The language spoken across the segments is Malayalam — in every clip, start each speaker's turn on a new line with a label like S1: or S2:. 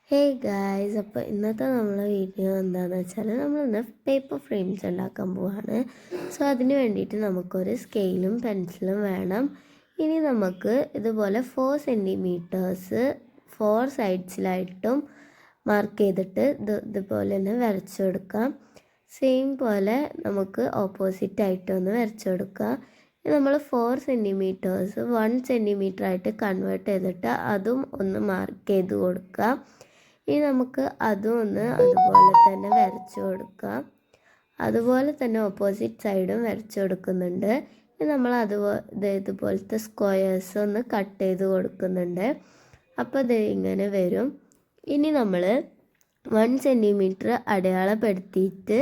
S1: ഹേ ഗായ്സ്, അപ്പോൾ ഇന്നത്തെ നമ്മളെ വീഡിയോ എന്താണെന്ന് വെച്ചാൽ നമ്മളിന്ന് പേപ്പർ ഫ്രെയിംസ് ഉണ്ടാക്കാൻ പോവാണ്. സോ അതിന് വേണ്ടിയിട്ട് നമുക്കൊരു സ്കെയിലും പെൻസിലും വേണം. ഇനി നമുക്ക് ഇതുപോലെ 4 സെൻറ്റിമീറ്റേഴ്സ് 4 സൈഡ്സിലായിട്ടും മാർക്ക് ചെയ്തിട്ട് ഇതുപോലെ തന്നെ വരച്ചു കൊടുക്കാം. സെയിം പോലെ നമുക്ക് ഓപ്പോസിറ്റായിട്ടൊന്ന് വരച്ചു കൊടുക്കാം. നമ്മൾ 4 സെൻറ്റിമീറ്റേഴ്സ് 1 സെൻറ്റിമീറ്റർ ആയിട്ട് കൺവേർട്ട് ചെയ്തിട്ട് അതും ഒന്ന് മാർക്ക് ചെയ്ത് കൊടുക്കാം. ഇനി നമുക്ക് അതും ഒന്ന് അതുപോലെ തന്നെ വരച്ചു കൊടുക്കാം. അതുപോലെ തന്നെ ഓപ്പോസിറ്റ് സൈഡും വരച്ചു കൊടുക്കുന്നുണ്ട്. ഇനി നമ്മൾ ഇതുപോലത്തെ സ്ക്വയേഴ്സ് ഒന്ന് കട്ട് ചെയ്ത് കൊടുക്കുന്നുണ്ട്. അപ്പോൾ ഇത് ഇങ്ങനെ വരും. ഇനി നമ്മൾ 1 സെൻറ്റിമീറ്റർ അടയാളപ്പെടുത്തിയിട്ട്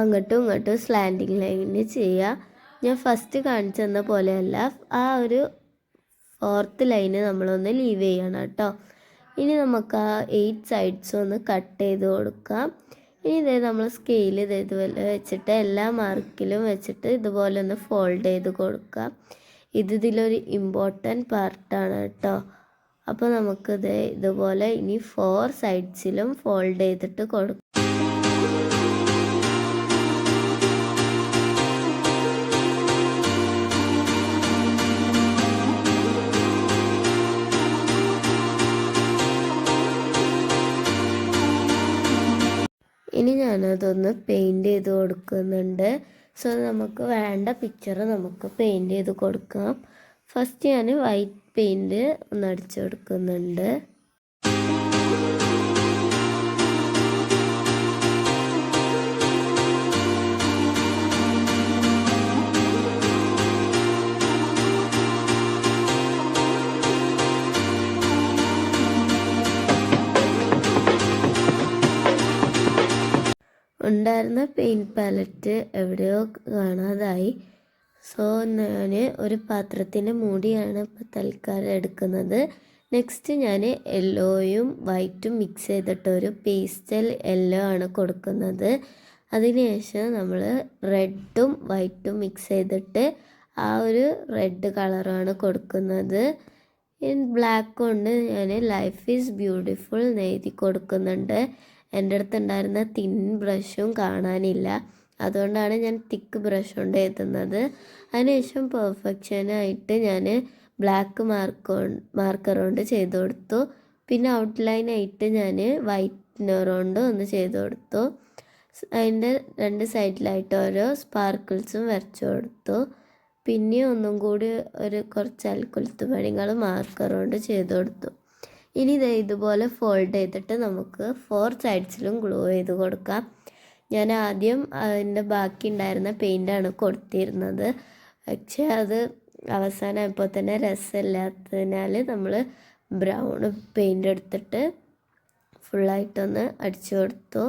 S1: അങ്ങോട്ടും ഇങ്ങോട്ടും സ്ലാൻഡിങ് ലൈന് ചെയ്യുക. ഞാൻ ഫസ്റ്റ് കാണിച്ചു തന്ന പോലെയല്ല, ആ ഒരു 4th ലൈന് നമ്മളൊന്ന് ലീവ് ചെയ്യണം കേട്ടോ. ഇനി നമുക്ക് ആ 8 സൈഡ്സും ഒന്ന് കട്ട് ചെയ്ത് കൊടുക്കാം. ഇനി നമ്മൾ സ്കെയിൽ ഇതുപോലെ വെച്ചിട്ട് എല്ലാ മാർക്കിലും വെച്ചിട്ട് ഇതുപോലെ ഒന്ന് ഫോൾഡ് ചെയ്ത് കൊടുക്കാം. ഇതിലൊരു ഇമ്പോർട്ടൻറ്റ് പാർട്ടാണ് കേട്ടോ. അപ്പോൾ നമുക്കിത് ഇതുപോലെ ഇനി 4 സൈഡ്സിലും ഫോൾഡ് ചെയ്തിട്ട് കൊടുക്കാം. ഇനി ഞാനതൊന്ന് പെയിൻറ്റ് ചെയ്ത് കൊടുക്കുന്നുണ്ട്. സോ നമുക്ക് വേണ്ട പിക്ചർ നമുക്ക് പെയിൻറ്റ് ചെയ്ത് കൊടുക്കാം. ഫസ്റ്റ് ഞാൻ വൈറ്റ് പെയിൻറ്റ് ഒന്ന് അടിച്ചു കൊടുക്കുന്നുണ്ട്. ഉണ്ടായിരുന്ന പെയിൻറ്റ് പാലറ്റ് എവിടെയോ കാണാതായി. സോ ഞാൻ ഒരു പാത്രത്തിൻ്റെ മൂടിയാണ് ഇപ്പോൾ തൽക്കാലം എടുക്കുന്നത്. നെക്സ്റ്റ് ഞാൻ യെല്ലോയും വൈറ്റും മിക്സ് ചെയ്തിട്ടൊരു പേസ്റ്റൽ യെല്ലോ ആണ് കൊടുക്കുന്നത്. അതിനുശേഷം നമ്മൾ റെഡും വൈറ്റും മിക്സ് ചെയ്തിട്ട് ആ ഒരു റെഡ് കളറാണ് കൊടുക്കുന്നത്. ബ്ലാക്ക് കൊണ്ട് ഞാൻ ലൈഫ് ഈസ് ബ്യൂട്ടിഫുൾ എഴുതി കൊടുക്കുന്നുണ്ട്. എൻ്റെ അടുത്ത് ഉണ്ടായിരുന്ന തിൻ ബ്രഷും കാണാനില്ല, അതുകൊണ്ടാണ് ഞാൻ തിക്ക് ബ്രഷ് കൊണ്ട് എഴുതുന്നത്. അതിനുശേഷം പെർഫെക്ഷനായിട്ട് ഞാൻ ബ്ലാക്ക് മാർക്കർ കൊണ്ട് ചെയ്ത് കൊടുത്തു. പിന്നെ ഔട്ട്ലൈനായിട്ട് ഞാൻ വൈറ്റ്നർ കൊണ്ട് ഒന്ന് ചെയ്ത് കൊടുത്തു. അതിൻ്റെ 2 സൈഡിലായിട്ട് ഓരോ സ്പാർക്കിൾസും വരച്ചു കൊടുത്തു. പിന്നെ ഒന്നും കൂടി കുറച്ച് അൽക്കുലത്ത് പണികൾ മാർക്കർ കൊണ്ട് ചെയ്ത് കൊടുത്തു. ഇനി ഇതുപോലെ ഫോൾഡ് ചെയ്തിട്ട് നമുക്ക് 4 സൈഡ്സിലും ഗ്ലൂ ചെയ്ത് കൊടുക്കാം. ഞാൻ ആദ്യം അതിൻ്റെ ബാക്കി ഉണ്ടായിരുന്ന പെയിൻ്റാണ് കൊടുത്തിരുന്നത്. പക്ഷേ അത് അവസാനമായപ്പോൾ തന്നെ രസമില്ലാത്തതിനാൽ നമ്മൾ ബ്രൗൺ പെയിൻ്റ് എടുത്തിട്ട് ഫുള്ളായിട്ടൊന്ന് അടിച്ചു കൊടുത്തു.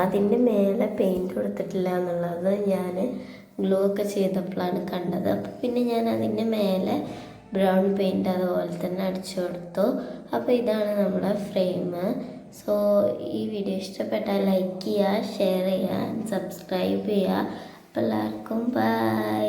S1: അതിൻ്റെ മേലെ പെയിൻറ്റ് കൊടുത്തിട്ടില്ല എന്നുള്ളത് ഞാൻ ഗ്ലൂ ഒക്കെ ചെയ്തപ്പോഴാണ് കണ്ടത്. അപ്പോൾ പിന്നെ ഞാൻ അതിൻ്റെ മേലെ ബ്രൗൺ പെയിൻറ്റ് അതുപോലെ തന്നെ അടിച്ചു കൊടുത്തു. അപ്പോൾ ഇതാണ് നമ്മുടെ ഫ്രെയിം. സോ ഈ വീഡിയോ ഇഷ്ടപ്പെട്ടാൽ ലൈക്ക് ചെയ്യുക, ഷെയർ ചെയ്യുക, സബ്സ്ക്രൈബ് ചെയ്യുക. അപ്പോൾ എല്ലാവർക്കും ബൈ.